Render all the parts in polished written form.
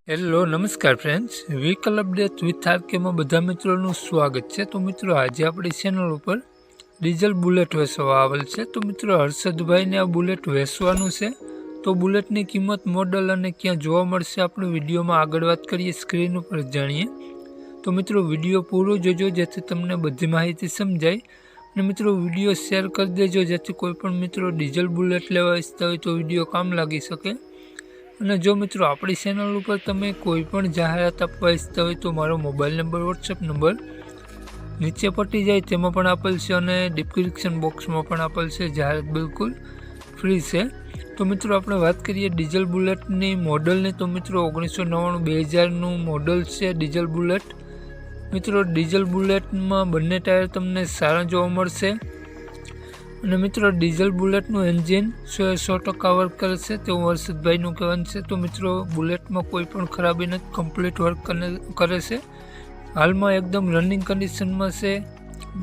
Hello નમસ્કાર friends, vehicle update with આરકેમાં બધા મિત્રોનું સ્વાગત છે। તો મિત્રો આજે આપણી ચેનલ ઉપર ડીઝલ બુલેટ વેચવા આવેલ છે। તો મિત્રો હર્ષદભાઈને આ બુલેટ વેચવાનું છે। તો બુલેટની કિંમત, મોડલ અને ક્યાં જોવા મળશે આપણે વિડીયોમાં આગળ વાત કરીએ, સ્ક્રીન ઉપર જાણીએ। તો મિત્રો વિડીયો પૂરો જોજો જેથી તમને બધી માહિતી સમજાય, અને મિત્રો વિડીયો શેર કરી દેજો જેથી કોઈ પણ મિત્રો ડીઝલ બુલેટ લેવા ઈચ્છતા હોય તો વિડીયો કામ લાગી શકે। અને જો મિત્રો આપણી ચેનલ ઉપર તમે કોઈ પણ જાહેરાત આપવા ઈચ્છતા હોય તો મારો મોબાઈલ નંબર, વોટ્સએપ નંબર નીચે પટી જાય તેમાં પણ આપેલ છે, અને ડિસ્ક્રિપ્શન બોક્સમાં પણ આપેલ છે। જાહેરાત બિલકુલ ફ્રી છે। તો મિત્રો આપણે વાત કરીએ ડીઝલ બુલેટની મોડલની, તો મિત્રો 1999-2000નું મોડલ છે ડીઝલ બુલેટ। મિત્રો ડીઝલ બુલેટમાં બંને ટાયર તમને સારા જોવા મળશે, અને મિત્રો ડીઝલ બુલેટનું એન્જિન 100% વર્ક કરે છે તેવું હર્ષદભાઈનું કહેવાનું છે। તો મિત્રો બુલેટમાં કોઈ પણ ખરાબી નથી, કમ્પ્લીટ વર્ક કરે છે। હાલમાં એકદમ રનિંગ કન્ડિશનમાં છે।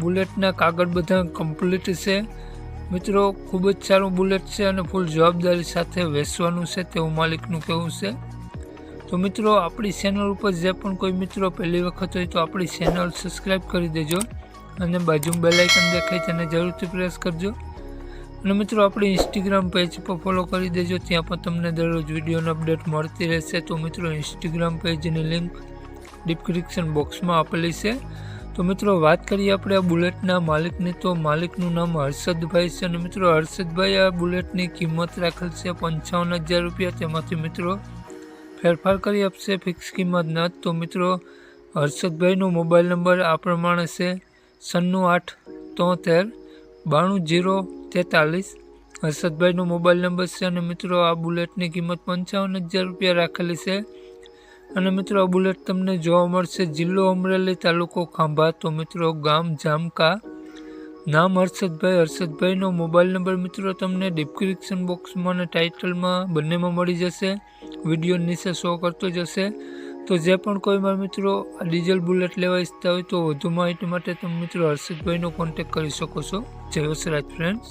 બુલેટના કાગળ બધા કમ્પ્લીટ છે। મિત્રો ખૂબ જ સારું બુલેટ છે અને ફૂલ જવાબદારી સાથે વેચવાનું છે તેવું માલિકનું કહેવું છે। તો મિત્રો આપણી ચેનલ ઉપર જે પણ કોઈ મિત્રો પહેલી વખત હોય તો આપણી ચેનલ સબસ્ક્રાઈબ કરી દેજો, અને બાજુમાં બેલ આઇકન દેખાય તેને જરૂરથી પ્રેસ કરજો। અને મિત્રો આપણી ઇન્સ્ટાગ્રામ પેજ પર ફોલો કરી દેજો, ત્યાં પણ તમને દરરોજ વિડીયોનો અપડેટ મળતી રહેશે। તો મિત્રો ઇન્સ્ટાગ્રામ પેજની લિંક ડિસ્ક્રિપ્શન બોક્સમાં આપેલી છે। તો મિત્રો વાત કરીએ આપણે આ બુલેટના માલિકની, તો માલિકનું નામ હર્ષદભાઈ છે, અને મિત્રો હર્ષદભાઈ આ બુલેટની કિંમત રાખેલ છે 55,000 રૂપિયા। તેમાંથી મિત્રો ફેરફાર કરી આપશે, ફિક્સ કિંમત નથી। તો મિત્રો હર્ષદભાઈનો મોબાઈલ નંબર આ પ્રમાણે છે 9873920043। હર્ષદભાઈનો મોબાઈલ નંબર છે, અને મિત્રો આ બુલેટની કિંમત 55,000 રૂપિયા રાખેલી છે। અને મિત્રો આ બુલેટ તમને જોવા મળશે જિલ્લો અમરેલી, તાલુકો ખાંભા। તો મિત્રો ગામ જામકા, નામ હર્ષદભાઈ। હર્ષદભાઈનો મોબાઈલ નંબર મિત્રો તમને ડિસ્ક્રિપ્શન બોક્સમાં અને ટાઇટલમાં બંનેમાં મળી જશે, વિડીયો નીચે શો કરતો જશે। તો જે પણ કોઈ મારા મિત્રો આ ડીઝલ બુલેટ લેવા ઈચ્છતા હોય તો વધુ માહિતી માટે તમે મિત્રો હર્ષદભાઈનો કોન્ટેક્ટ કરી શકો છો। જય વસરાજ ફ્રેન્ડ્સ।